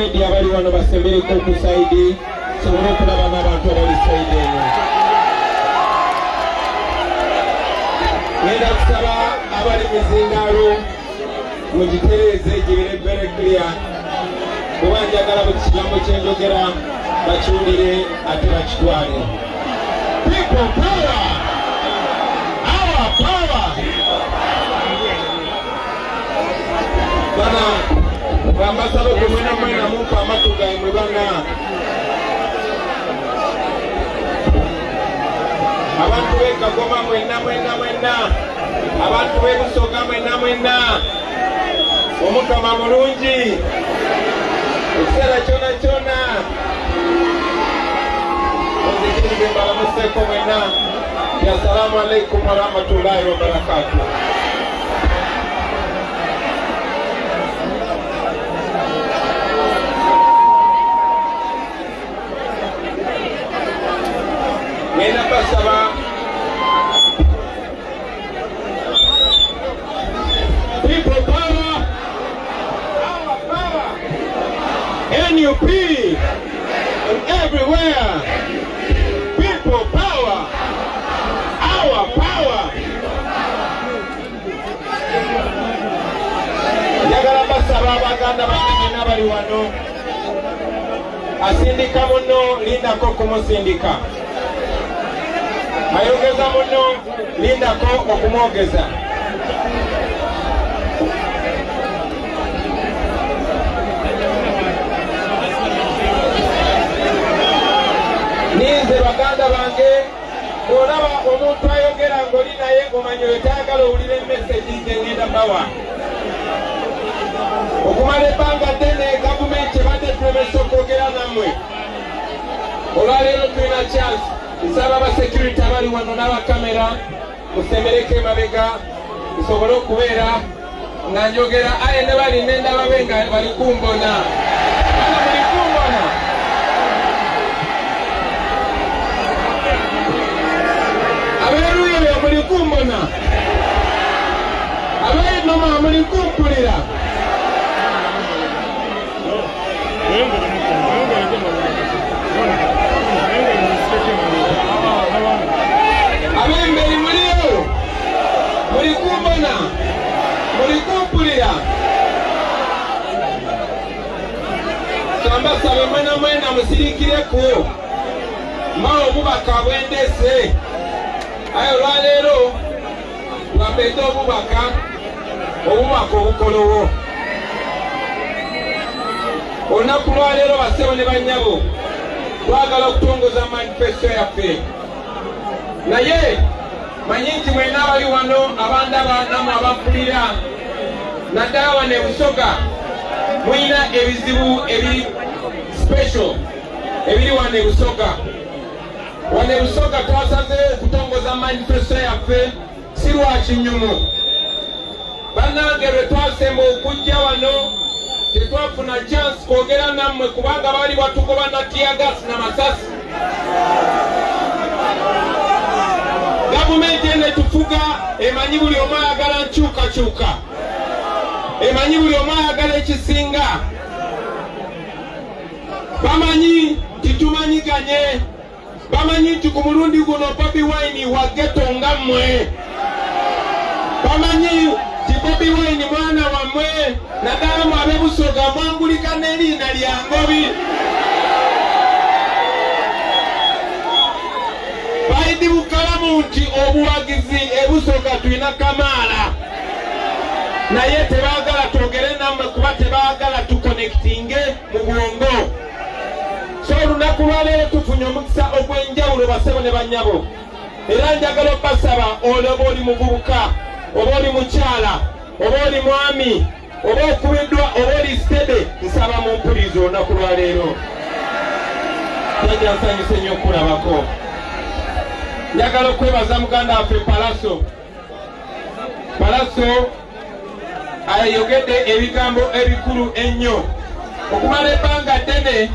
media bali wano basembere ko ku side sobolo kulaba n'abantu abali side eno. Ngenda kusaba abali mizindalo mugitereze gibire very clear. Kubanjagala mu kigambo ky'enjogera bakiwulire ate bakitwale. People power! Our power! Bana bambasaba kumwena mwena mumpa amatuga mwe bana. Abantu b'Ekagoma mwenna. Abantu b'Ebusoga mwenna. Omukama mulungi. Ekiseera kyona. Ozikirize mbalamuseko mwenna. Assalamu alaikum wa rahmatullahi wa barakatuh. Ngenda basaba people power, our power, NUP and everywhere. People power, our power. Yagala basaba abaganda banene n'abali wano asindika muno lindako kumusindika. Ayogeza muno lindako okumwogeza. Ninze baganda bange olaba omuntu ayogera ng'oli naye omanyi wetayagala owulire message nze ngenda bawa. Okumala ebbanga ddene gavumenti ebadde tulemesa okwogera nammwe. Olwaleero tulina chance. Nsaba abasecurity abali wano n'abakamera musembereko emabega tusobole okubeera nga njogera aye ne bali nendaba be nga bali kumbona. Bana muli kumbona. Abeeruyo byo muli kumbona. Ab'enoma muli kumpulira. Abemberi muliyo muli kumbona muli kumpulira. Tambasaba mwena musirikireko mbawo obubaka bwendese. Ayo olwaleero lwambedde obubaka obukolowo. Olunaku lwaleero basebo ne bannyabo twagala okutongoza manifesto yaffe. Naye manyi nti mwena abali wano abandaba namwe abampulira naddala wano e Busoga mulina ebizibu ebiri special ebiri wano e Busoga. Wano e Busoga twasazeewo okutongoza manifesto yaffe si lwa kinyumu. Bannange lwe twasemba okujja wano tetwafuna chance kwogera nammwe kubanga baali batugoba na tiagasi n'amasasi. Gavumenti ene tufuga emanyi buli omu ayagala nkyukakyuka. Emanyi buli omu ayagala ekisinga. Bamanyi titumanyiganye. Bamanyi nti ku mulundi guno Bobi Wine wa ghetto nga mmwe. Bamanyi ti Bobi Wine mwana wammwe naddala mu ab'Ebusoga mwangulika n'eriina lya Ngobi. Baidi bukalamu nti obuwagizi ebusoga tulina Kamaala. Naye tebaagala twogere nammwe kuba tebaagala tuconnectinge mu bwongo. So olunaku lwaleero tufunye omukisa ogw'enjawulo basebo ne bannyabo. Era njagala obbasaba oba oli muvubuka, oba oli mukyala, oba oli mwami, oba okubiddwa, oba oli stede, nsaba mu mpulirizo olunaku lwaleero. Tajja nsanyuse nnyo okulabako. Njagala okwebaza muganda waffe Palaso ayogedde ebigambo ebikulu ennyo. Okumala ebbanga ddene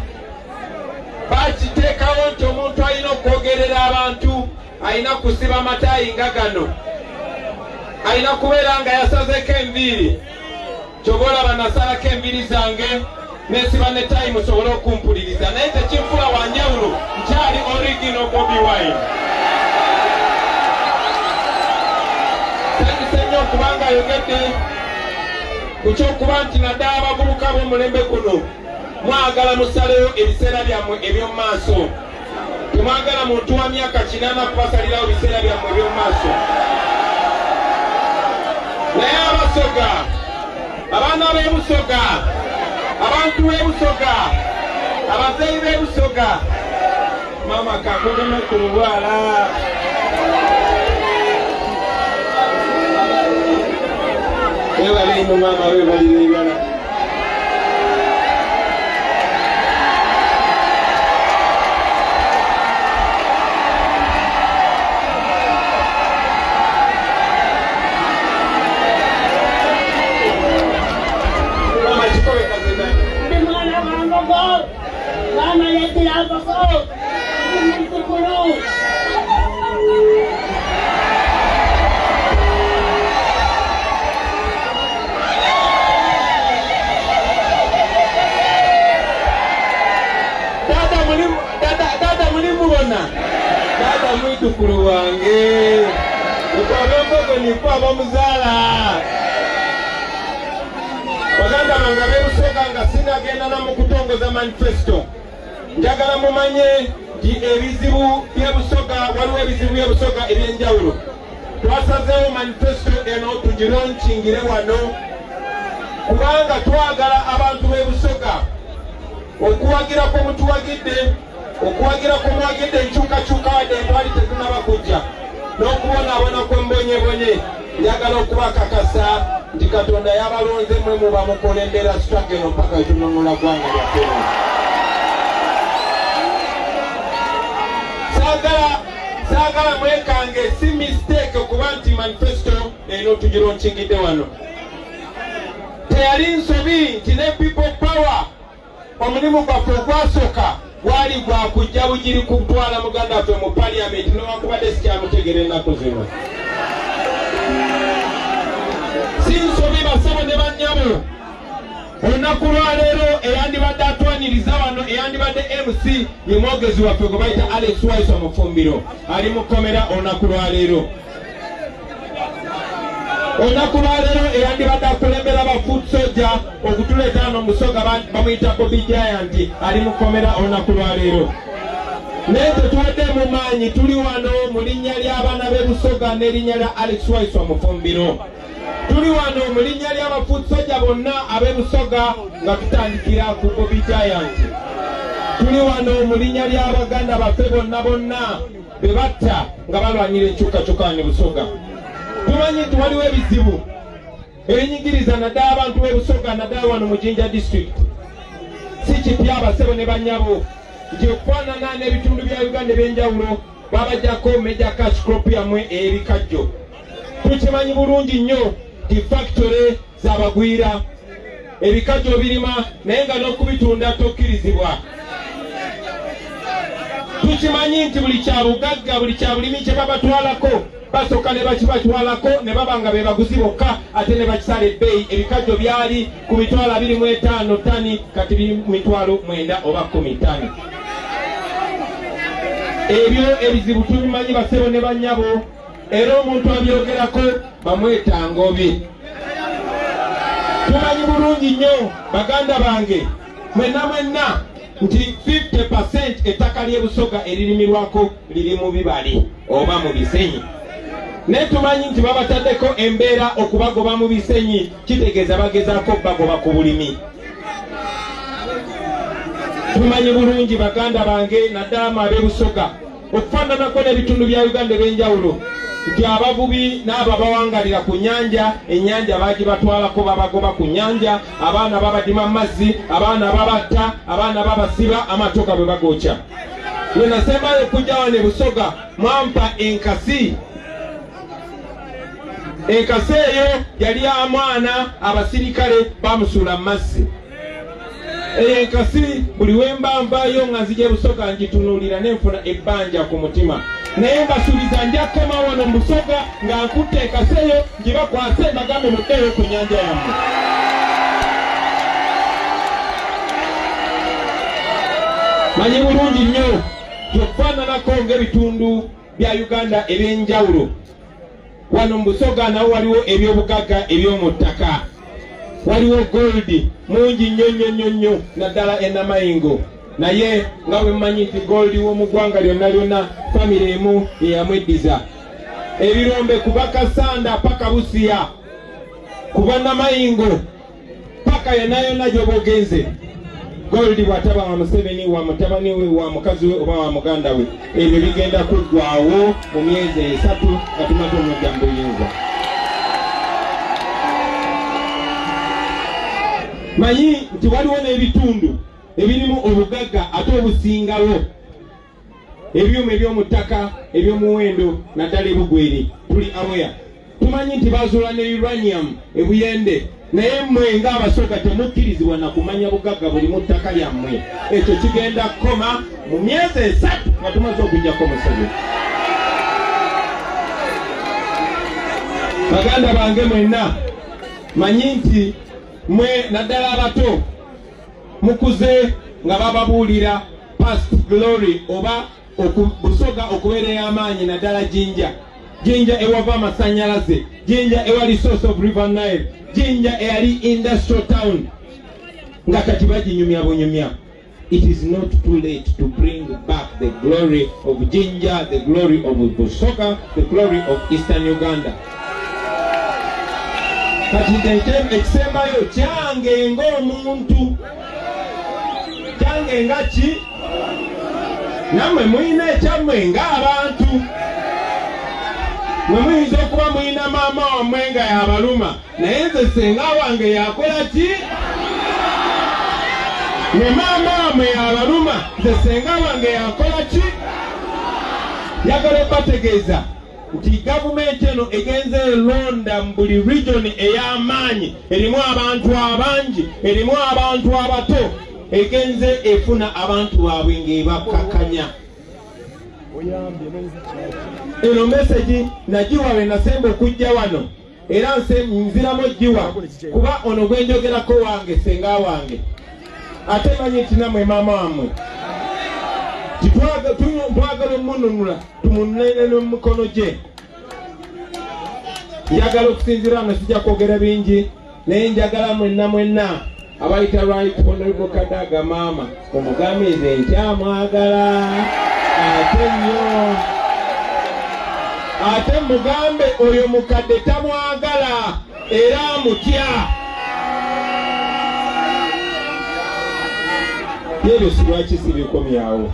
bakiteekawo nti omuntu alina okwogerera abantu alina kusiba amataayi nga gano. Alina kubeera nga yasazeeko enviiri. Ky'oba olaba nasalako enviiri zange nesiba ne time osobola okumpuliriza naye tekifula wanjawulo nkyali original Bobi Wine. Sanyuse nnyo okubanga ayogedde ku kyokuba nti naddala abavubuka b'omulembe guno mwagala musalewo ebiseera byammwe eby'omu maaso. Temwagala muntu wa myaka 80 kubasalirawo ebiseera byammwe eby'omu maaso. Naye abasoga, abaana b'ebusoga, abantu b'ebusoga, abazeeyi b'ebusoga, mama kakugeme ku lubwala. Webale ino mama, webalire ebala. Dada mwitukulu wange ukwabembogo nikwaba muzala baganda bange b'ebusoga nga sinagenda na mu kutongoza manifesto. Njagala mumanye nti ebizibu by'ebusoga waliwo ebizibu by'ebusoga ebyenjawulo. Twasazeewo manifesto eno tugironkingire wano kubanga twagala abantu b'ebusoga okuwagira kwe mutuwagidde, okuwagira kwe muwagidde enkyukakyuka wadde entwali tetunaba kujja n'okubonaabona kwe mbonyebonye. Njagala okubakakasa nti Katonda yabalonze mwe muba mukulembera sitaka eno mpaka etununula ggwanga lyaffe. Saagala mwekange, si mistake okuba nti manifesto eno tugironkingidde wano. Teyali nsobi nti ne people power omulimu gwaffe ogwasooka gwali gwa kujja bugiri kutwala muganda waffe mu parliament n'owakubadde sikyamutegera ennaku zino. Si nsobi basabo ne bannyabo. Olunaku lwaleero eyandibadde atwaniriza wano eyandibadde MC ye mwogezi waffe gwe bayita Alex Wise Omufumbiro ali mu komera olunaku lwaleero. Olunaku lwaleero eyandibadde akulembera aba foot soldier okutuleeta wano Musoga bamuyita Bobby Giant ali mu komera olunaku lwaleero. Naye tetuwadde mu maanyi, tuli wano mu linnya ly'abaana b'ebusoga n'erinnya lya Alex Wise Omufumbiro. Tuli wano mu linnya ly'abafoot soldier bonna ab'ebusoga nga tutandikira ku Bobby Giant. Tuli wano mu linnya ly'abaganda baffe bonna be batta nga balwanira enkyukakyuka ne Busoga. Tumanyi nti waliwo ebizibu ebinyigiriza naddala abantu b'ebusoga naddala wano mu Jinja district. Si kipya abasebo ne bannyabo nti okufaanana n'ebitundu bya Uganda ebyenjawulo babajjako Major Cash Crop yammwe ey'ebikajjo. Tukimanyi bulungi nnyo nti factory z'abagwira ebikajjo birima naye nga n'okubitunda tokkirizibwa. Tukimanyi nti buli kyabugagga buli kyabulimi kye babatwalako basooka ne bakibatwalako ne baba nga be baguzi bokka ate ne bakisala ebbeeyi. Ebikajjo byali ku mitwalo 25 ttani kati biri mitwalo 9 oba 10 ttani. Ebyo ebizibu tubimanyi basebo ne bannyabo era omuntu abyogerako bamweta Ngobi. Tumanyi bulungi nnyo baganda bange mwenna nti 50% ettaka ly'ebusoga eririmirwako liri mu bibali oba mu bisenyi. Naye tumanyi nti babataddeko embeera okubagoba mu bisenyi kitegeeza bagezaako bagoba ku bulimi. Tumanyi bulungi baganda bange naddala ab'ebusoga okufaananako n'ebitundu bya Uganda ebyenjawulo nti abavubi n'abo abawangalira ku nnyanja, ennyanja bagibatwalako babagoba ku nnyanja, abaana babadima mazzi, abaana babatta, abaana babasiba, amatoka bwe bagokya. Lwe nasembayo okujja wano ebusoga mwampa enkasi. Enkasi eyo yali amwana abasirikale bamusuula mu mazzi. Eyo enkasi buli wemba nvaayo nga nzija ebusoga ngitunuulira nenfuna ebbanja ku mutima. Naye mbasuubiza nja kukoma wano mu Busoga nga nkutte enkasi eyo ngibakwase bagambe muddeyo ku nnyanja yammwe. manyi bulungi nnyo tokufaananako ng'ebitundu bya Uganda ebyenjawulo. Wano mu Busoga nawo waliwo ebyobugagga eby'omu ttaka, waliwo gold mungi nnyo naddala ennamayingo, naye nga bwe mmanyi nti gold w'omu ggwanga lyonna lyonna famire emu yeyamweddiza. Ebirombe kuba Kasanda paka Busia, kuba Namayingo paka yonna gy'oba ogenze, gold bw'ataba wa Museveni, wa mutabani we, wa mukazi we oba wa muganda we, ebyo bigenda kuggwaawo mu myezi 3 nga tumaze omujja mu buyinza. Manyi nti waliwo n'ebitundu ebirimu obugagga ate obusingawo, ebyuma eby'omu ttaka eby'omuwendo naddala ebugweri. Tuli aware, tumanyi nti bazuula ne uranium ebuyende, naye mmwe ng'Abasoga temukkirizibwa na kumanya bugagga buli mu ttaka lyammwe. Ekyo kigenda kukoma mu myezi 3 nga tumaze okujjako Museveni. Baganda bange mwenna, manyi nti mwe naddala abato mukuze nga bababuulira past glory oba Busoga okubeera ey'amaanyi naddala Jinja ewava amasanyalaze, Jinja ewali source of River Nile, Jinja eyali industrial town nga kati baginyumya bunyumya. It is not too late to bring back the glory of Jinja, the glory of Busoga, the glory of Eastern Uganda. Kati ekisembayo kyange ng'omuntu, kyange nga ki? Nammwe mulina ekyammwe ng'abantu. Mwe muyinza okuba mulina maama wammwe nga yabaluma, naye nze senga wange yakola ki? Ne maama wammwe yabaluma, nze senga wange yakola ki? Njagala okubategeeza nti gavumenti eno egenze elonda mu buli region ey'amaanyi, erimu abantu abangi, erimu abantu abato, egenze efuna abantu baabwe ng'ebakakanya. Eno message nagiwa we nasemba okujja wano, era nziramu ogiwa kuba ono gwe njogerako wange senga wange, ate manyi nti nammwe maama wammwe twagala omununula tumunene n'omukono gye. Njagala okusinzira wano sijja kwogera bingi, naye njagala mwenna abayita Right Honorable Kadaga maama omugamize nkyamwagala ate nnyo, ate mugambe oyo mukadde tamwagala era amutya. Ebyo si lwaki sibikomyawo.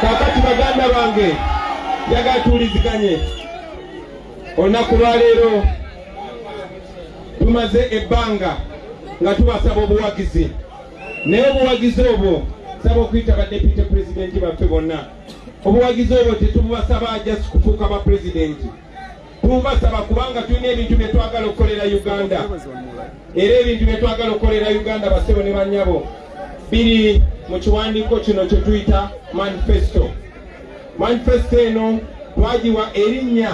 Kakati baganda bange njagala tuwuliziganye. Olunaku lwaleero tumaze ebbanga nga tubasaba obuwagizi, naye obuwagizi obwo saba okuyita badepute pulezidenti baffe bonna. Obuwagizi obwo tetubasaba just kufuuka ba pulezidenti, tubasaba kubanga tulina ebintu bye twagala okukolera Uganda, era ebintu bye twagala okukolera Uganda bassebo ne bannyabo biri mu kiwandiiko kino kye tuyita manifesto. Manifesto eno twagiwa erinnya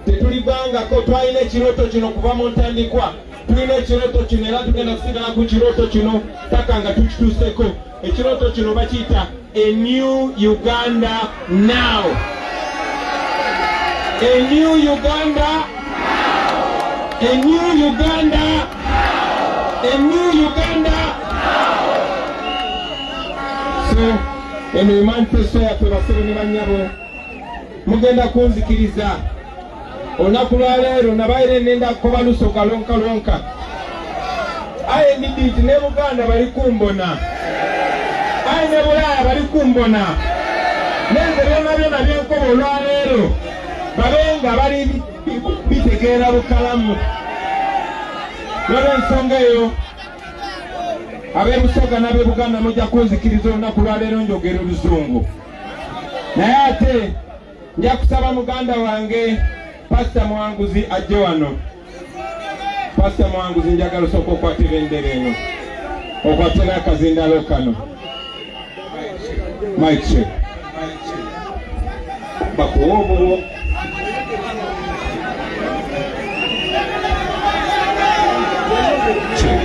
tetulivangako, twalina ekirooto kino kuva mu ntandikwa, tulina ekirooto kino era tugenda kusigala ku kirooto kino paka nga tukituuseko. Ekirooto kino bakiyita a new Uganda now. A new Uganda, a new Uganda, a new Uganda. So eno manifesto yaffe bassebo ne bannyabo, mugenda kunzikiriza. Olunaku lwaleero nabaire nenda kukoba Lusoga lonka. Aye nditi ne Buganda bali kumbona, aye ne Bulaaya bali kumbona, nenze byonna byenkoba olwaleero babenga bali bitegeera bukalamu. N'olw'ensonga eyo ab'e Busoga n'ab'e Buganda mujja kunzikiriza olunaku lwaleero njogera Oluzungu, naye ate nja kusaba muganda wange Pastor Mwanguzi ajje wano. Pastor Mwanguzi njagala osooka okwatira endere eno, okwatira akazindalo kano. Mike check. Bakuwobo. Check.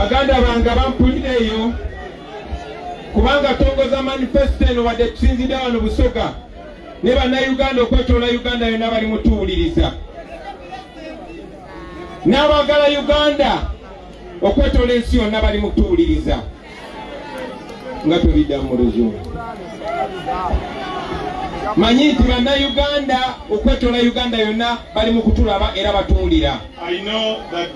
baganda bange bampulireyo kubanga tongoza manifesto eno wadde tusinzidde wano Busoga ne bannayuganda okwetoola Uganda yonna bali mutuwuliriza n'abaagala Uganda okwetoola ensi yonna bali mutuwuliriza nga tobiddamu mu Luzungu. Manyi nti bannayuganda okwetoola Uganda yonna bali mu kutulaba era batuwulira. I know that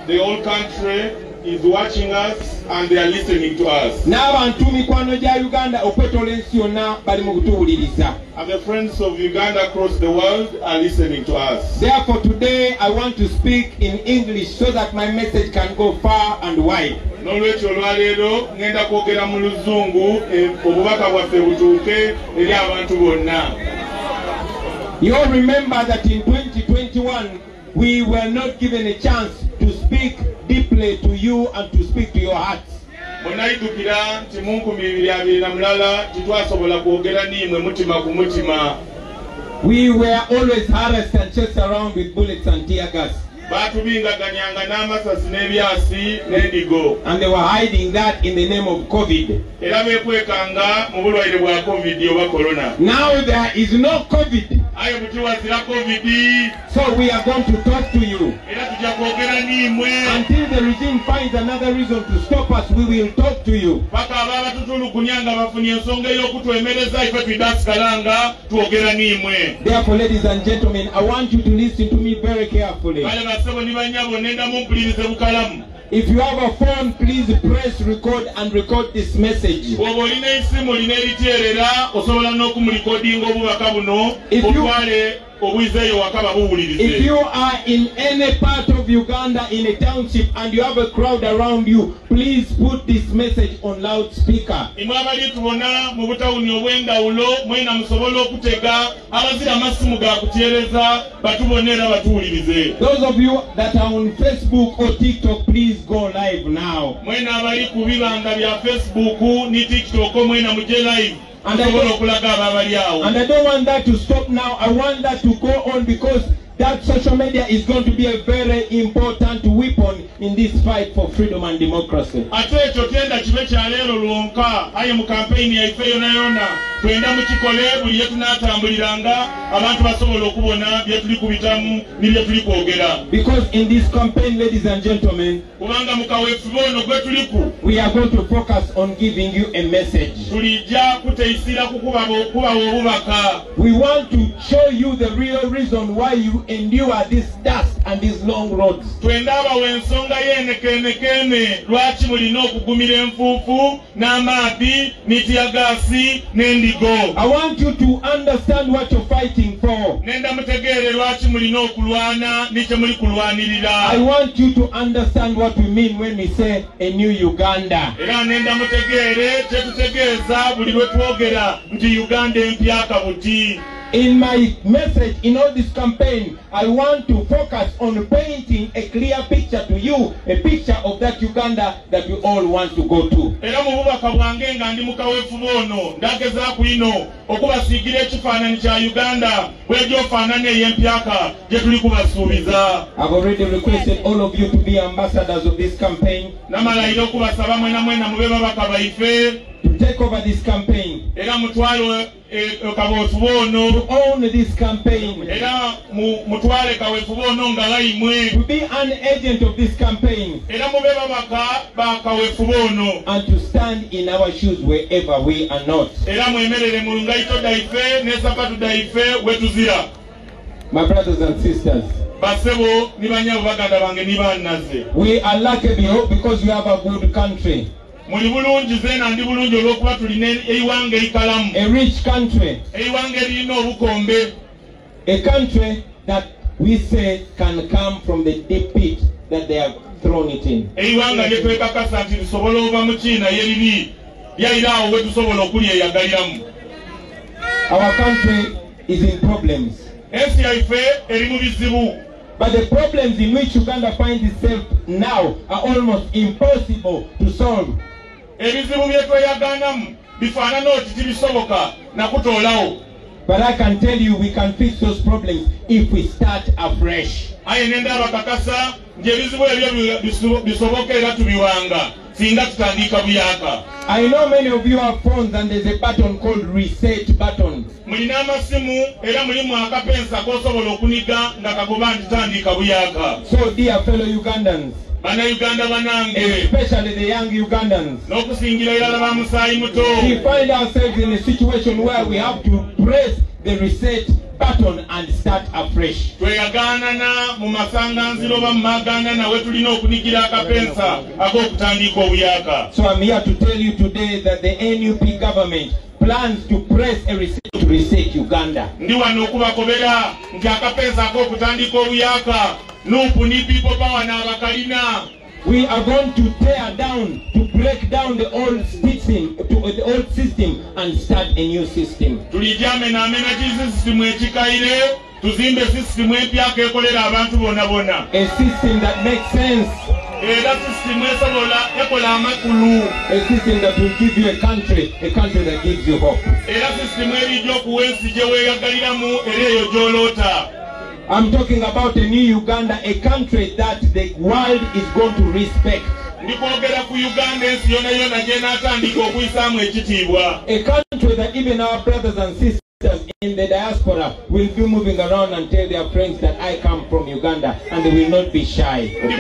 the whole country is watching us and they are listening to us. N'abantu mikwano gya Uganda okwetoola ensi yonna bali mu kutuwuliriza. And the friends of Uganda across the world are listening to us. Therefore today I want to speak in English so that my message can go far and wide. N'olwekyo olwaleero ngenda kwogera mu Luzungu obubaka bwaffe butuuke eri abantu bonna. You all remember that in 2021 we were not given a chance to speak deeply to you and to speak to your hearts. Munayidukira nti mu 2020 titwasobola kwogera n'imwe mutima ku mutima. We were always harassed and chased around with bullets and tear gas. Batubingaganyanga n'amasasi n'ebyasi n'endigo. And they were hiding that in the name of COVID. Era beekwekanga mu bulwaire bwa COVID oba corona. Now there is no COVID. Ayo butiwazira COVID. So we are going to talk to you. Era tujja kwogera n'imwe. Until the regime finds another reason to stop us, we will talk to you. Paka ababa tutulugunya nga bafunye ensonga ey'okutwemereza ife twidasikalanga twogera n'imwe. Therefore, ladies and gentlemen, I want you to listen to me very carefully. If you have a phone, please press record and record this message. If you are in any part of Uganda in a township and you have a crowd around you, please put this message on loudspeaker. Those of you that are on Facebook or TikTok, please go live now. And I don't want that to stop now. I want that to go on because that social media is going to be a very important weapon in this fight for freedom and democracy. Because in this campaign, ladies and gentlemen, we are going to focus on giving you a message. We want to show you the real reason why you endure this dust and these long roads. I want you to understand what you're fighting for. I want you to understand what we mean when we say a new Uganda. In my message, in all this campaign, I want to focus on painting a clear picture to you, a picture of that Uganda that we all want to go to. I've already requested all of you to be ambassadors of this campaign, to take over this campaign, to own this campaign, to be an agent of this campaign, and to stand in our shoes wherever we are not. My brothers and sisters, we are lucky because we have a good country. A rich country. A country that we say can come from the deep pit that they have thrown it in. Our country is in problems. But the problems in which Uganda finds itself now are almost impossible to solve. But I can tell you we can fix those problems if we start afresh. Aye nenda bakakasa ngebizibu ebyo bisobokera tubiwanga singa tutandika buyaka. I know many of you have phones and there's a button called reset button. Mulina amasimu era mulimu akapensa kosobola okuniga nga kagoba ntitandika buyaka. So dear fellow Ugandans, Bannayuganda banange, especially the young Ugandans, n'okusingira ddala ba musaayi muto, we find ourselves in a situation where we have to press the reset button and start afresh. tweyaganana mu masanganziro oba mu maganda nawe tulina okunigira akapensa ak'okutandika obuyaka. So I'm here to tell you today that the NUP government plans to press a reset to reset Uganda. Ndi wano okubakobera nti akapensa ak'okutandika obuyaka nupu ni people power n'abakalina. We are going to tear down, to break down the old system and start a new system. Tulijamena system ekikaire tuzimbe system empya akekolera abantu bonna bonna. A system that makes sense. Era system esobola ekola amakulu. A system that will give you a country that gives you hope. Era system erijja okuwa ensi gye weeyagaliramu era eyo gy'oloota. I'm talking about a new Uganda, a country that the world is going to respect. A country that even our brothers and sisters in the diaspora will be moving around and tell their friends that I come from Uganda, and they will not be shy of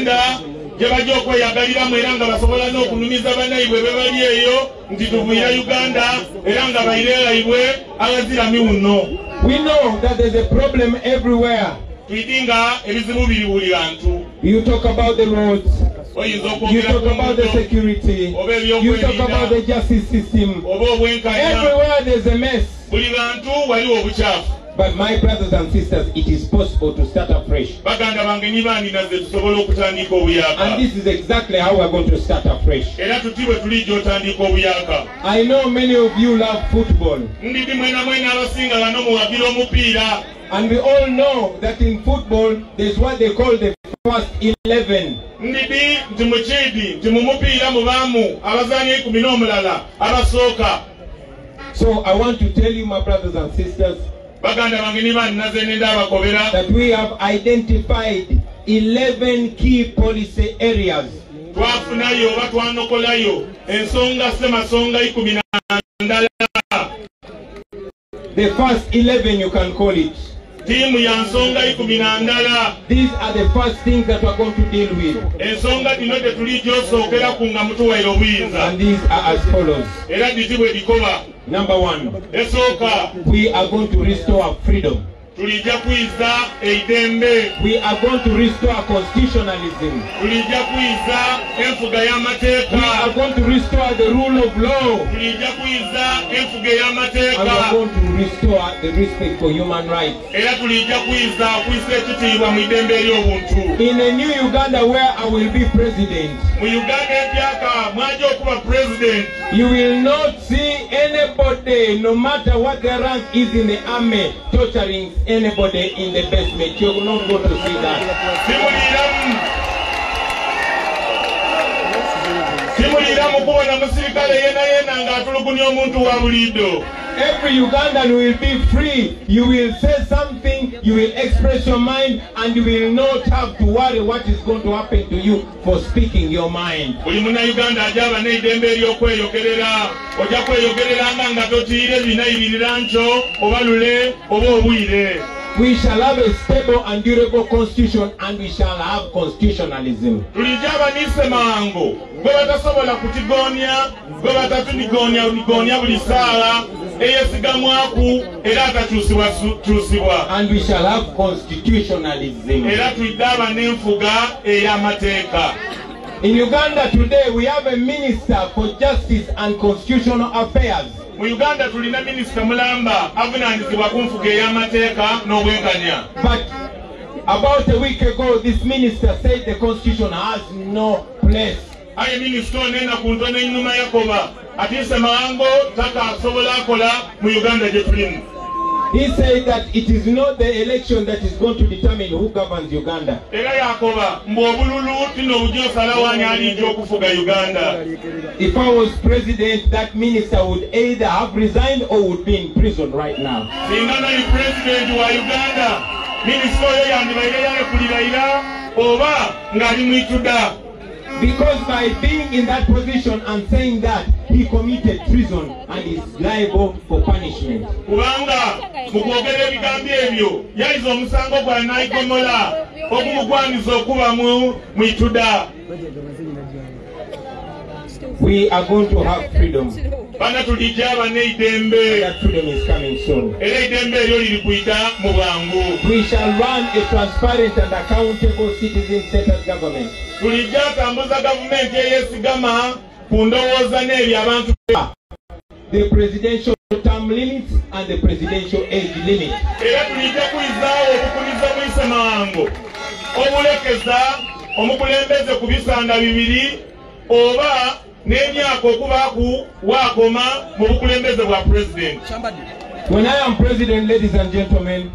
that. Jebajja okweyagaliramu era nga basobola n'okunumiza bannaibwe be bali eyo nti tuvuira Uganda era nga bayireerayibwe abazira miwuno. We know that there's a problem everywhere. Tuyiti nga ebizibu biri buli bantu. You talk about the roads, you talk about the security, you talk about the justice system. Everywhere there's a mess. Buli bantu waliwo obukyafu. But my brothers and sisters, it is possible to start afresh. And this is exactly how we're going to start afresh. I know many of you love football. And we all know that in football, there's what they call the first 11. So I want to tell you, my brothers and sisters, that we have identified 11 key policy areas. The first 11, you can call it. These are the first things that we're going to deal with. And these are as follows. Number 1, we are going to restore freedom. We are going to restore constitutionalism. We are going to restore the rule of law. And we are going to restore the respect for human rights. In a new Uganda where I will be president, you will not see anybody, no matter what the rank is in the army, torturing anybody in the basement. You're not going to see that. Every Ugandan will be free. You will say something, you will express your mind, and you will not have to worry what is going to happen to you for speaking your mind. We shall have a stable and durable constitution, and we shall have constitutionalism. And we shall have constitutionalism. In Uganda today, we have a minister for justice and constitutional affairs. But about a week ago, this minister said the constitution has no place. He said that it is not the election that is going to determine who governs Uganda. If I was president, that minister would either have resigned or would be in prison right now. Because by being in that position and saying that, he committed treason and is liable for punishment. We are going to have freedom. That freedom is coming soon. We shall run a transparent and accountable citizen-centered government. The presidential term limits and the presidential age limit. When I am president, ladies and gentlemen,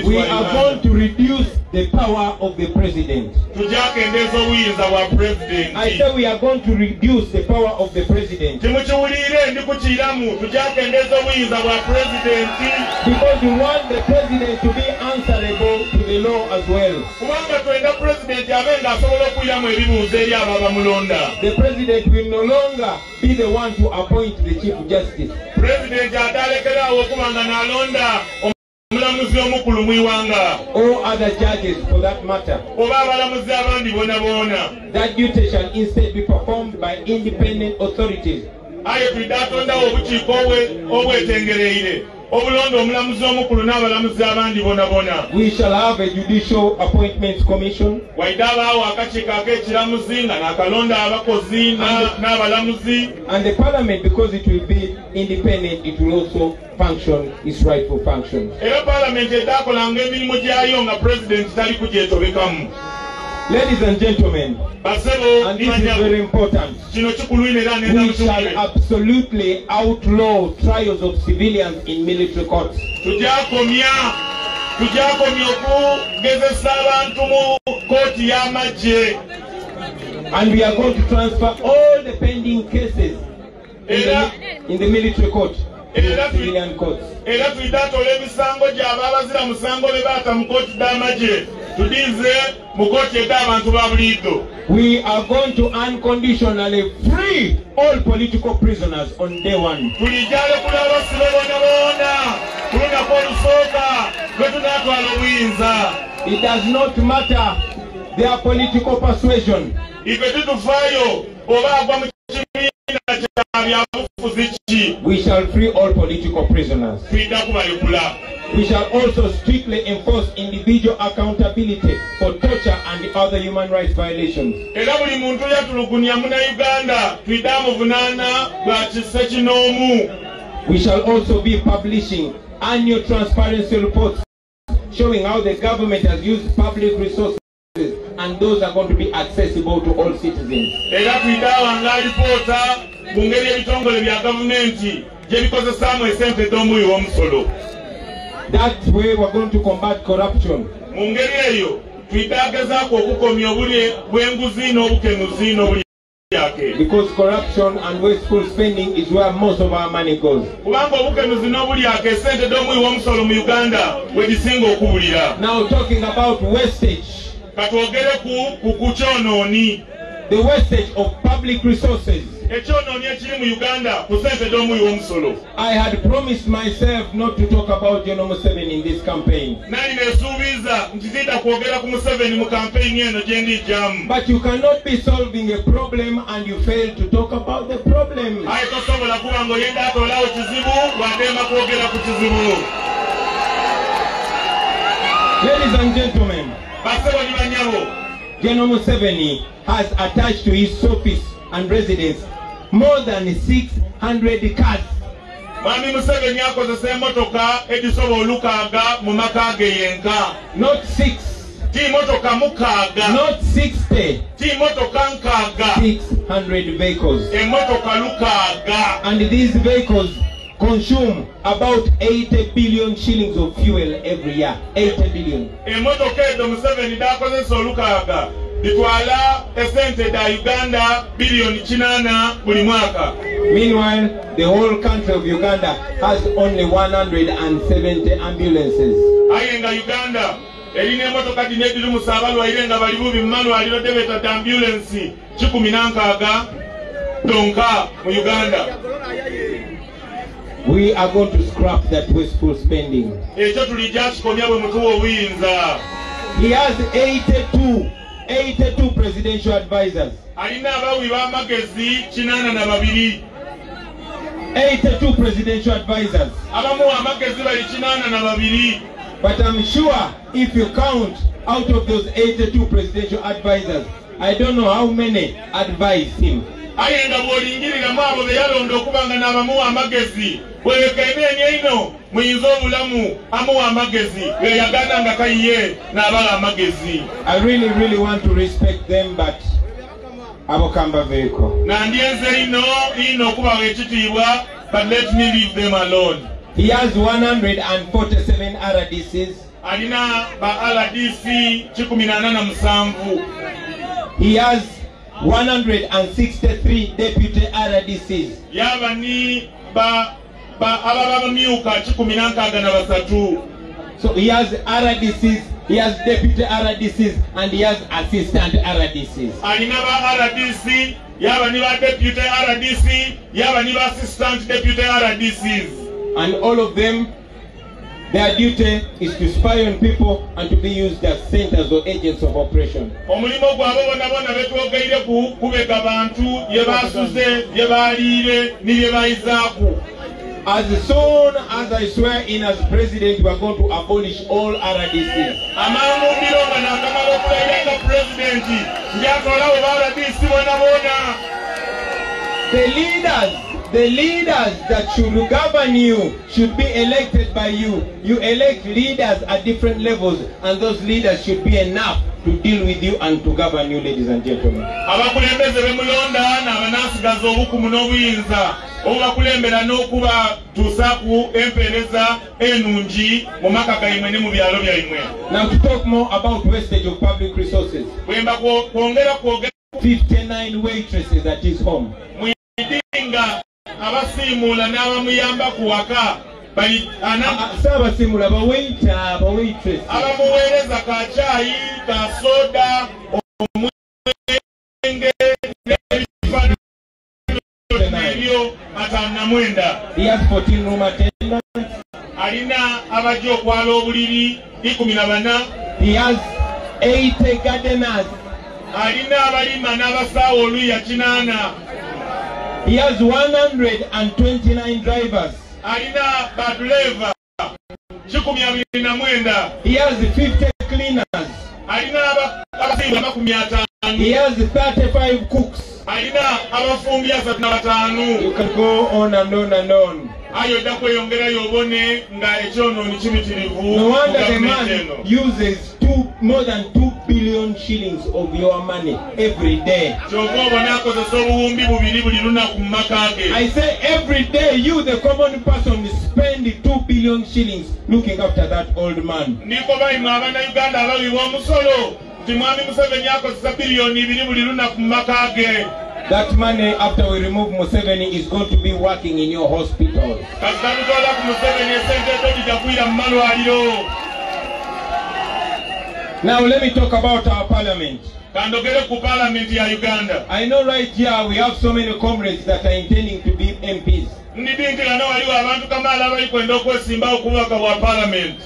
we are going to reduce the power of the president. I say we are going to reduce the power of the president. Because we want the president to be answerable to the law as well. The president will no longer be the one to appoint the chief justice. Or other judges for that matter. That duty shall instead be performed by independent authorities. We shall have a judicial appointments commission. And the parliament, because it will be independent, it will also function its rightful functions. Ladies and gentlemen, and this is very important, we shall absolutely outlaw trials of civilians in military courts. And we are going to transfer all the pending cases in the military court to the civilian courts. We are going to unconditionally free all political prisoners on day one. It does not matter their political persuasion. We shall free all political prisoners. We shall also strictly enforce individual accountability for torture and other human rights violations. We shall also be publishing annual transparency reports showing how the government has used public resources, and those are going to be accessible to all citizens. That's where we're going to combat corruption. Because corruption and wasteful spending is where most of our money goes. Now talking about wastage. The wastage of public resources. I had promised myself not to talk about General Museveni in this campaign. But you cannot be solving a problem and you fail to talk about the problem. Ladies and gentlemen, General Museveni has attached to his office and residence more than 600 cars. Not 6, not 60, 600 vehicles. And these vehicles consume about 80 billion shillings of fuel every year. 80 billion. Emotoka ezo Museveni dakozesa olukaaga litwala esente da Uganda bilioni 8 buli mwaka. Meanwhile, the whole country of Uganda has only 170 ambulances. Ayenga Uganda erina emotoka dine ebiru musabalwaire nga bali bubi mmalwaliro debeta ambulance 16 donka mu Uganda. We are going to scrap that wasteful spending. Ekyo tulijja kikomya bwe mutuwa obuyinza. He has 82 presidential advisors. Alina abawi b'amagezi 82. 82 presidential advisors. Abamu amagezi bali 82. But I'm sure if you count out of those 82 presidential advisors, I don't know how many advised him. Ayenga bw'olingirira mu abo be yalonda okubanga n'abamuwa amagezi bwebekaimenye ino muyinza obulamu amuwa amagezi beyagana nga kayiye n'abala amagezi. I really want to respect them, but abokamba veko. Nandyenze ino okubawa ekitiibwa, but let me leave them alone. He has 147 RDCs. Alina ba RDC 187. He has 163 deputy RDCs. Yaba ni ababa myuka 13. So he has RDCs, he has deputy RDCs, and he has assistant RDCs. Alina ba RDC, yaba ni ba deputy RDC, yaba ni ba assistant deputy RDCs. And all of them, their duty is to spy on people and to be used as centers or agents of operation. Omulimo gwabo bona betwogeire kubega bantu yebasuze yebalire ni yebayizaku. As soon as I swear in as president, we are going to abolish all RDCs. Amangu bilonga na kamalo kulayanga president njatola obala RDC bona. The leaders that should govern you should be elected by you. You elect leaders at different levels, and those leaders should be enough to deal with you and to govern you, ladies and gentlemen. Abakulembeze bemulonda n'abanasigaza obukumu n'obuyinza obubakulembera n'okuba tusaku empeereza enungi mu maka gaimwe ne mu byalo byaimwe. Now to talk more about wastage of public resources. Bwemba kwongera 59 waitresses at his home. Muyinga abasiimula n'abamuyamba ku waka bali Sabasimula waitress. Abamuweereza ka chaayi, ka soda, omwenge n'ebyo atanamwenda. He has 14 room attendants. Alina abajja okwala obuliri 14. He has 80 gardeners. Alina abalima n'abasaawa oluya 8. He has 129 drivers. Alina baduleva 29. He has 50 cleaners. Alina abasiimula 50. He has 35 cooks. Alina abafumbi 35. You can go on and on and on. Ayodda kweyongerayo obone nga ekyonooni kimitirivu. No wonder the man uses more than 2 billion shillings of your money every day. Kyova obona akozesa obuwumbi 2 buli lunaku mu maka ge. I say every day you, the common person, spend 2 billion shillings looking after that old man. Niko bayimu abannayuganda abawiwa omusolo nti mwami Museveni akozesa biliyoni 2 buli lunaku mu maka ge. That money, after we remove Museveni, is going to be working in your hospital. Now let me talk about our parliament. I know right here we have so many comrades that are intending to be MPs.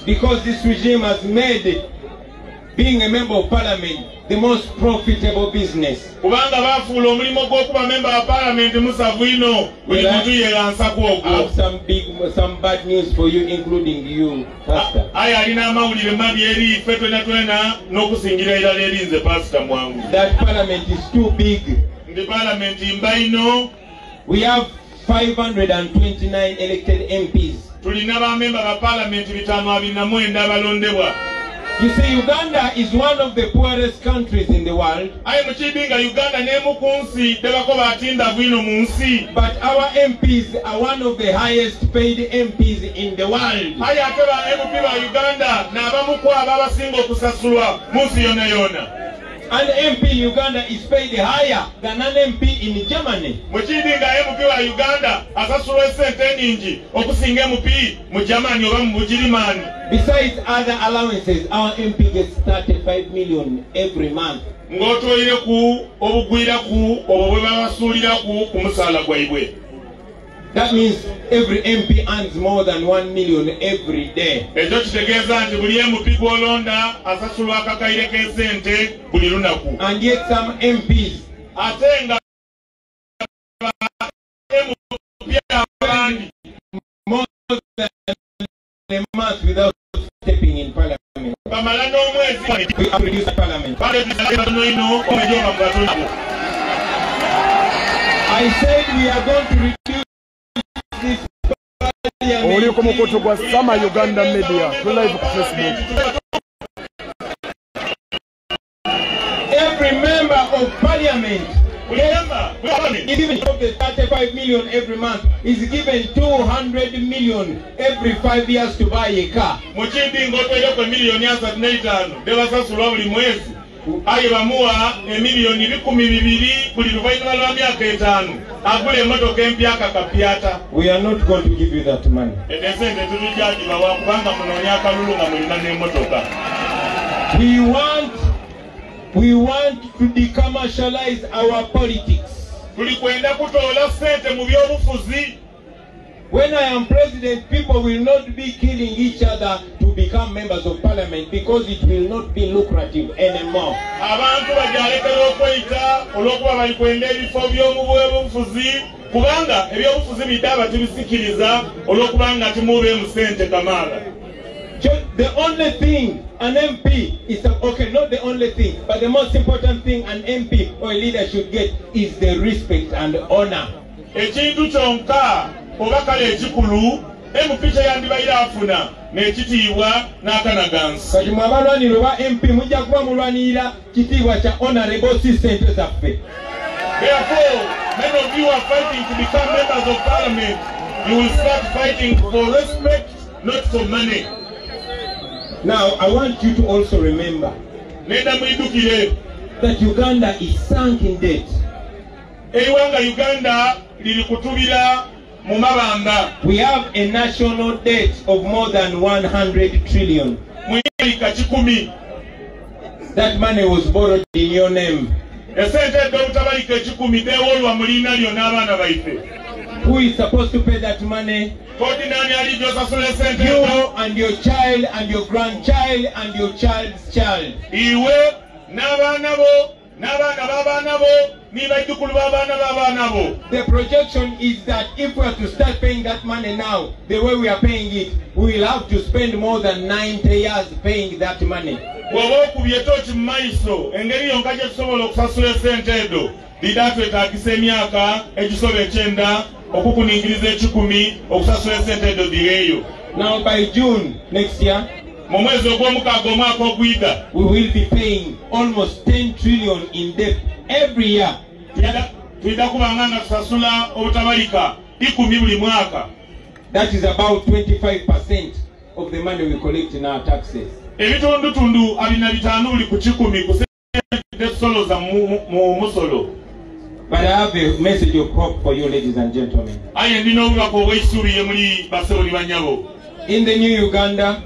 Because this regime has made being a member of parliament the most profitable business. I have some bad news for you, including you, Pastor. That parliament is too big. We have 529 elected MPs. You see, Uganda is one of the poorest countries in the world. Aye mukidinga Uganda n'emu ku nsi tebako batindavu ino mu nsi. But our MPs are one of the highest paid MPs in the world. Aye ate ba MP ba Uganda n'abamu ku abo abasinga okusasulwa mu nsi yonna yonna. An MP in Uganda is paid higher than an MP in Germany. Mukidinga MP wa Uganda asasulwa esente eningi okusinga MP mu Germany oba mu Bugirimani. Besides other allowances, our MP gets 35 million every month. Ng'otwoyire ku obugwira ku obwo bwe babasuulira ku musaala gwaibwe. That means every MP earns more than 1 million every day. Ekyo kitegeeza nti buli MP gw'olonda asasulwa akakaire k'esente buli lunaku. And yet some MPs ate nga MP abandi more than a month without stepping in parliament. bamala n'omwezi We have reduced parliament. I said we are going to reduce this parliament. Oli ku mukutu gwa Sama Uganda Media ku live ku Facebook. Every member of parliament, even of the 35 million every month, is given 200 million every 5 years to buy a car. Mukindi ng'otwere ku miliyoni 35 bebasasulwa buli mwezi. Aye bamuwa emiliyoni 200 buli luvannyuma lwa myaka 5 agula emmotoka empya akakapyata. We are not going to give you that money. Esente tulijagibawa kubanga munoonya akalulu nga mulina n'emmotoka. We want to decommercialize our politics. Tulikwenda kutoola sente mu byobufuzi. When I am president, people will not be killing each other to become members of parliament because it will not be lucrative anymore. Abantu bajalekera okweyita olw'okuba balikwenda ebifo by'obufuzi kubanga ebyobufuzi bidaba tubisikiriza olw'okubanga timube mu sente kamaala. The only thing an MP is, okay, not the only thing, but the most important thing an MP or a leader should get is the respect and honor. Ekintu kyonka oba kale ekikulu MP kyeyandibaire afuna n'ekitiibwa n'akanagansi. Kati mwe abalwanira oba MP mujja kuba mulwanirira kitiibwa kya honorable si ssente zaffe. Therefore, many of you are fighting to become members of parliament. You will start fighting for respect, not for money. Now, I want you to also remember that Uganda is sunk in debt. We have a national debt of more than 100 trillion. That money was borrowed in your name. Who is supposed to pay that money? You and your child and your grandchild and your child's child. The projection is that if we are to start paying that money now, the way we are paying it, we will have to spend more than 90 years paying that money. Now by June next year, we will be paying almost 10 trillion in debt every year. That is about 25% of the money we collect in our taxes. But I have a message of hope for you, ladies and gentlemen. In the new Uganda,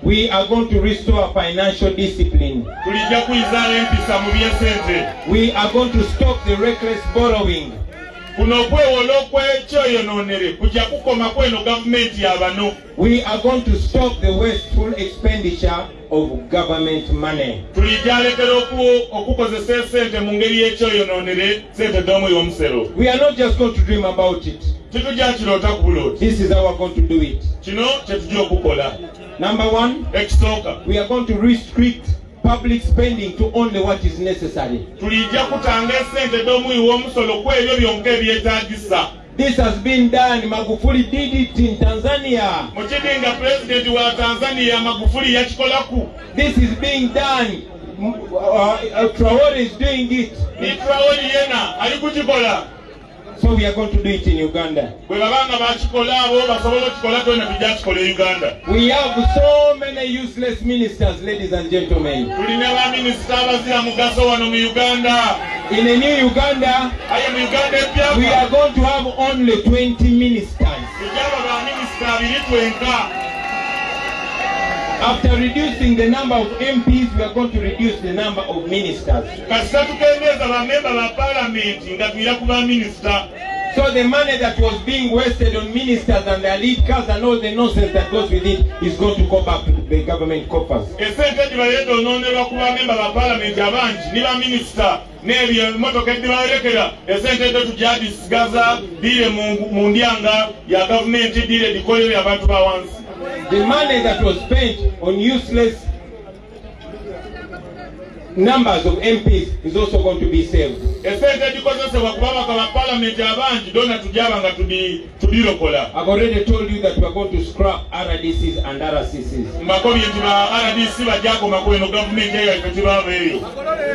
we are going to restore financial discipline. We are going to stop the reckless borrowing. We are going to stop the wasteful expenditure of government money. We are not just going to dream about it. This is how we're going to do it. Number one, we are going to restrict public spending to only what is necessary. This has been done. Magufuli did it in Tanzania. Muchidinga president wa Tanzania Magufuli yachikolaku. This is being done. Traore is doing it. Ni Traore yena alikuchikola. So we are going to do it in Uganda. We have so many useless ministers, ladies and gentlemen. In a new Uganda, we are going to have only 20 ministers. After reducing the number of MPs, we are going to reduce the number of ministers. So the money that was being wasted on ministers and their lead cars and all the nonsense that goes with it is going to go back to the government coffers. The money that was spent on useless numbers of MPs is also going to be saved. I've already told you that we are going to scrap RDCs and RCCs.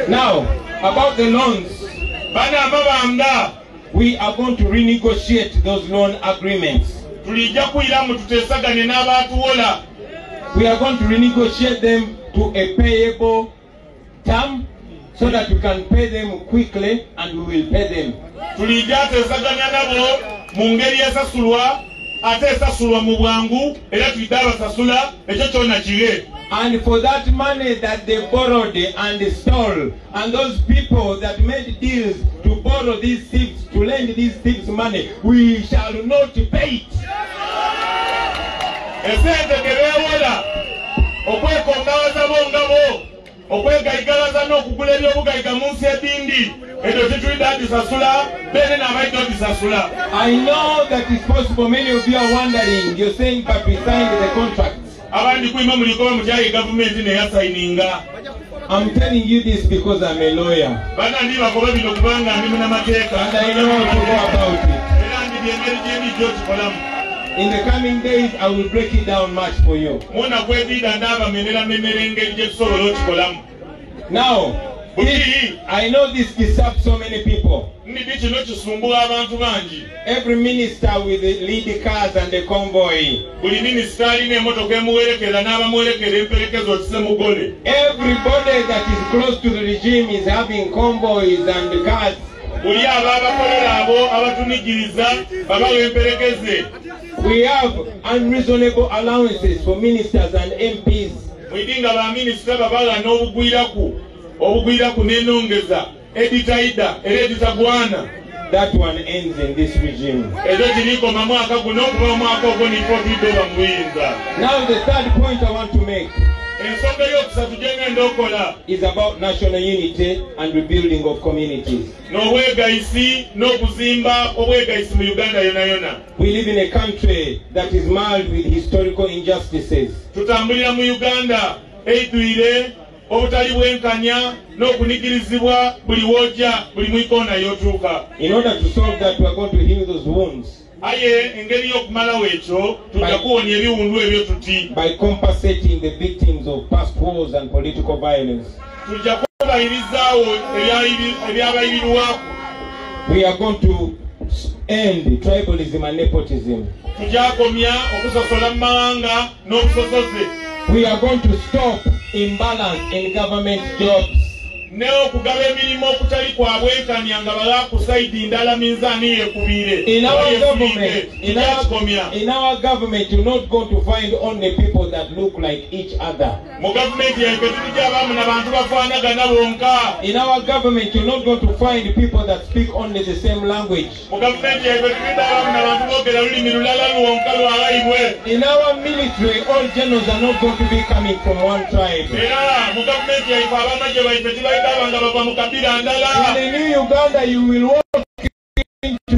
Now, about the loans, we are going to renegotiate those loan agreements. We are going to renegotiate them to a payable term so that we can pay them quickly and we will pay them. And for that money that they borrowed and stole, and those people that made deals to borrow these thieves, to lend these thieves money, we shall not pay it. I know that it's possible. Many of you are wondering. You're saying, but we signed the contract. I'm telling you this because I'm a lawyer. And I know how to go about it. In the coming days, I will break it down much for you. Now, I know this disturbs so many people. Every minister with the lead cars and the convoy. Everybody that is close to the regime is having convoys and cars. We have unreasonable allowances for ministers and MPs. That one ends in this regime. Now the third point I want to make is about national unity and rebuilding of communities. We live in a country that is marred with historical injustices. In order to solve that, we are going to heal those wounds by compensating the victims of past wars and political violence. We are going to end tribalism and nepotism. We are going to stop imbalance in government jobs. In our government, you're not going to find only people that look like each other. In our government, you're not going to find people that speak only the same language. In our military, all generals are not going to be coming from one tribe. In the new Uganda, you will walk into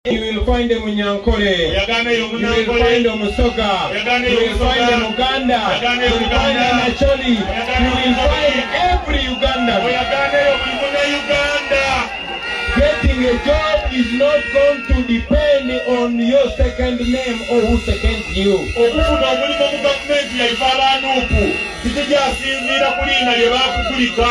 you will find them in Yankole, you will find them Musoga, you will find them Uganda, you will find them Acholi, you will find every Ugandan. Getting a job is not going to depend depend on your second name or who seconds you. Okufuna omulimu mu gavumenti yaife abanuupu situjasinziira ku liina lye baakugulika.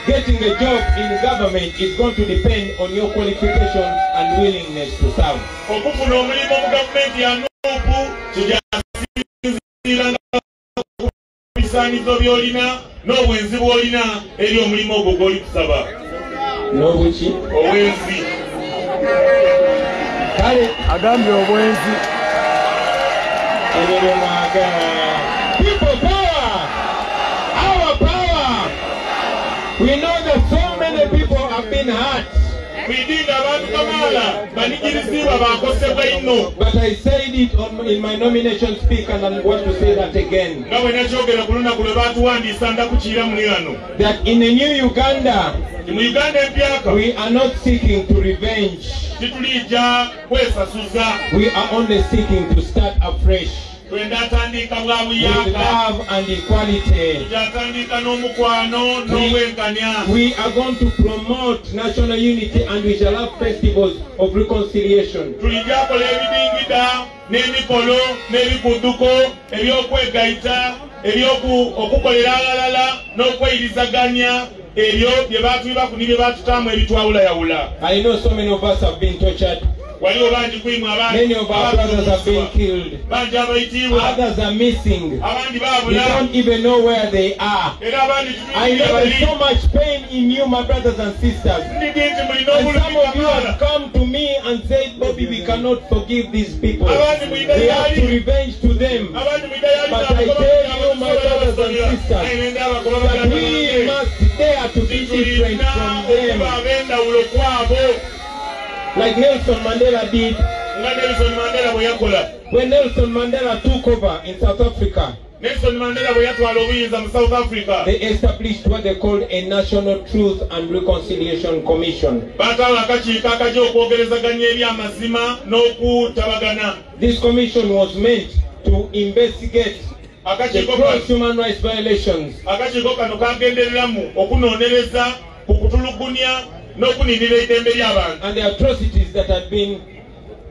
Getting a job in government is going to depend on your qualifications and willingness to serve. Okufuna omulimu mu gavumenti ya nuupu kijasinziira ku bisaanizo by'olina n'obwenzi bw'olina eri omulimu ogwo gw'oli kusaba. N'obuki? Obwenzi. Kale agambye obwenzi. ebyo mwagala. People power! Our power! We know that so many people have been hurt. Kwidinga abantu kamala banigirizibwa bakosebwa ino. But I said it in my nomination speak and I want to say that again. Nga bwe nakyogera ku lunaku lwe baatuwandiisa ndakukiira muli wano. That in a new Uganda, Mu Uganda empyaka we are not seeking to revenge. titulijja kwesasuza. We are only seeking to start afresh Twendatandika bwa with buyaka. love and equality. Tujatandika n'omukwano n'obwenkanya. We are going to promote national unity and we shall have festivals of reconciliation. Tulijja kola ebidingida n'emikolo n'ebikuduko eby'okwegayita okukolera alalala n'okweyirizaganya ebyo bye baatubibaku ne bye baatutaamu ebitwawulayawula. I know so many of us have been tortured. Waliwo bangi kwimwa Many of our brothers have been killed. bangi abayitiibwa, Others are missing. abandi We baabula, don't even know where they are. era abandi I know there's tutulimbali. so much pain in you, my brothers and sisters. Ndidi nti mulina And some obulumi of you have kamala. come to me and said, Bobby, we cannot forgive these people. Abandi mwida We have to yali, revenge to them. abandi mwida yali But nabo I babaga tell you, my abasobola brothers and abasolera. sisters, Ayi nenda abagoba That baganda we bange. must dare to be different Tulina from okuba them. ab'endawulo kwabo. Like Nelson Mandela did. Nga Nelson Mandela bwe yakola. When Nelson Mandela took over in South Africa, Nelson Mandela bwe yatwala obuyinza mu South Africa. they established what they called a National Truth and Reconciliation Commission. Baatwala akakiiko akajja okwogerezaganya eby'amazima n'okutabagana. This commission was meant to investigate the Akakiiko gross kano human rights violations akakiiko kano kagendereramu okunoonyereza ku kutulugunya n'okuninira eddembe ly'abantu and the atrocities that had been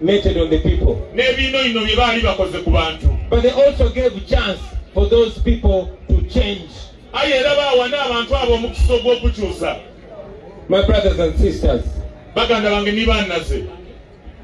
meted on the people. n'ebiinoyino bye baali bakoze ku bantu. But they also gave chance for those people to change. Aye era baawa n'abantu abo omukisa ogw'okukyusa. My brothers and sisters, Baganda bange ne bannaze,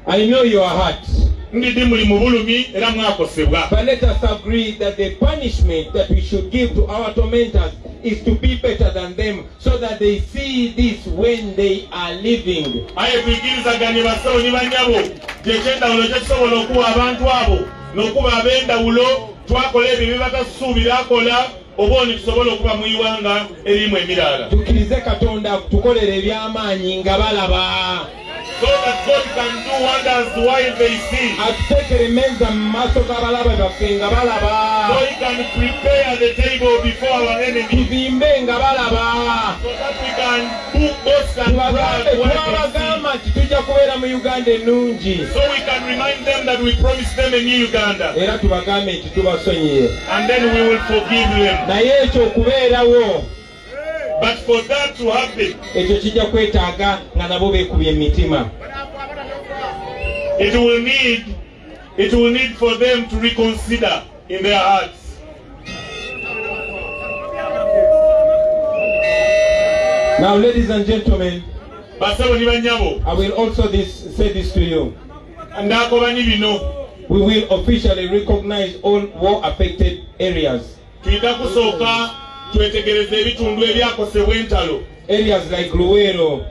I know you are hurt, ndidi muli mu bulumi era mwakosebwa. but let us agree that the punishment that we should give to our tormentors is to be better than them, so that they see this when they are living. Aye tuyigirizaganye basawo ne bannyabo gyekyendawulo kyekisobola okuwa abantu abo n'okuba ab'endawulo twakola ebyo bye batasuubira akola obooni tusobole okuba mu iwanga erimu emirala. Tukirize Katonda tukolere eby'amaanyi nga balaba. So that God can do wonders while they see. Atutekere emmeeza mu maaso g'abalabe baffe nga So balaba. He can prepare the table before our enemies. Tuzimbe nga balaba. So that we can boast and brag Tubagambe while they twabagamba nti tujja kubeera mu Uganda ennungi. see. So we can remind them that we promised them a new Uganda. Era tubagambe nti tubasonyiye. And then we will forgive them. Naye ekyo okubeerawo, But for that to happen, ekyo kijja kwetaaga nga nabo beekubye emitima. it will need for them to reconsider in their hearts. Now, ladies and gentlemen, Basabo ne bannyabo, I will also say this to you. ndaakoba ni bino. We will officially recognize all war-affected areas. Tuyita kusooka twetegereze ebitundu ebyakosebwa entalo. Areas like Luwero,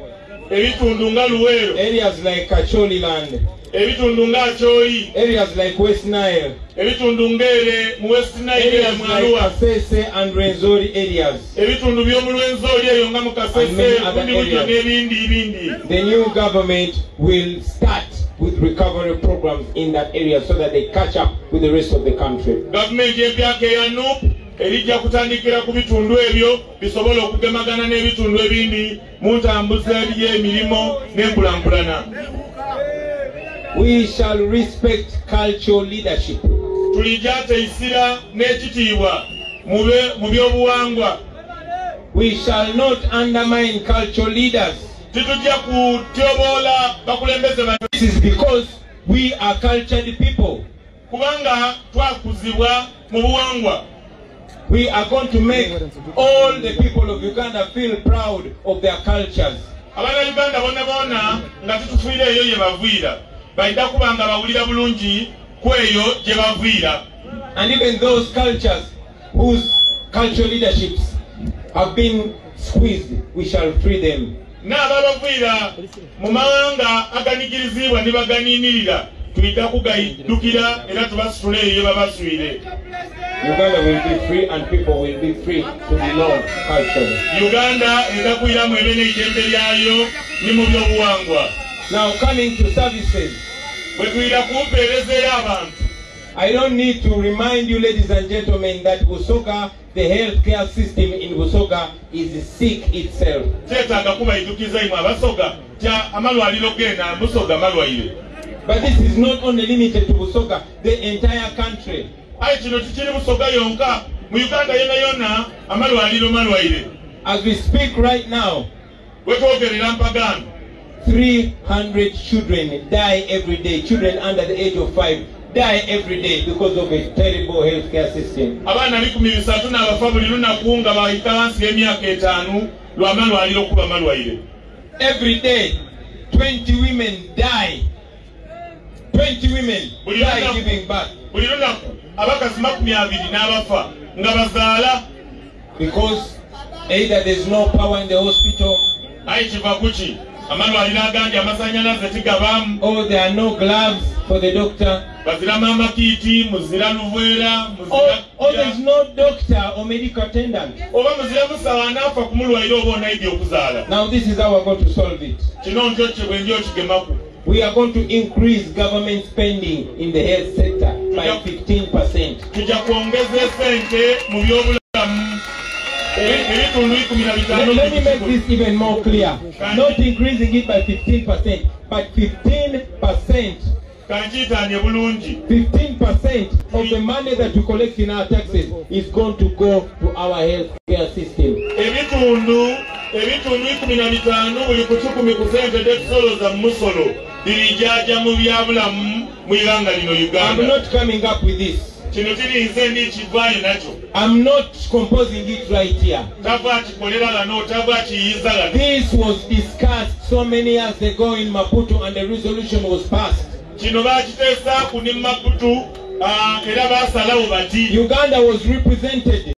Ebitundu nga Luweero, areas like Kacholi land, ebitundu nga Acholi, areas like West Nile, ebitundu ng'ere mu West Nile areas mu like Arua, Kasese and Rwenzori areas. ebitundu by'omu Lwenzori eyo nga mu And Kasese, many other Bundi Bujjo areas. n'ebindi. The new government will start with recovery programs in that area so that they catch up with the rest of the country. Gavumenti empyaka eya NUP erijja kutandikira ku bitundu ebyo bisobole okugemagana n'ebitundu ebindi mu ntambuza y'emirimu n'enkulankulana. We shall respect cultural leadership. Tulijja teisira n'ekitiibwa mu by'obuwangwa. We shall not undermine cultural leaders. Titujja kutyoboola bakulembeze bano. This is because We are cultured people. Kubanga twakuzibwa mu buwangwa. We are going to make all the people of Uganda feel proud of their cultures. Abana Uganda bonna nga tutufuire eyo ye baviira. Baida kubanga bawulira bulungi kweyo gye baviira. And even those cultures whose cultural leaderships have been squeezed, we shall free them. N'ababaviira mu mawanga aganigirizibwa ne baganiimirira tuyita kugayiddukira era tubasitule eyo babaswire. Uganda will be free and people will be free to belong culturally. Uganda etakwiramu ebe n'eddembe lyayo ne mu byobuwangwa. Now coming to services, bwe tuyita kumpeerezera abantu. I don't need to remind you, ladies and gentlemen, that Busoga, the healthcare system in Busoga, is sick itself. But this is not only limited to Busoga, the entire country. As we speak right now, 300 children die every day. Children under the age of 5 die every day because of a terrible healthcare system. Every day, 20 women die. 20 women die giving birth. Because either there's no power in the hospital, or there are no gloves for the doctor, or there's no doctor or medical attendant. Now this is how we're going to solve it. We are going to increase government spending in the health sector by 15%. Let me make this even more clear. Not increasing it by 15%, but 15%. 15% of the money that we collect in our taxes is going to go to our healthcare system. I'm not coming up with this. I'm not composing it right here. This was discussed so many years ago in Maputo and the resolution was passed. Uganda was represented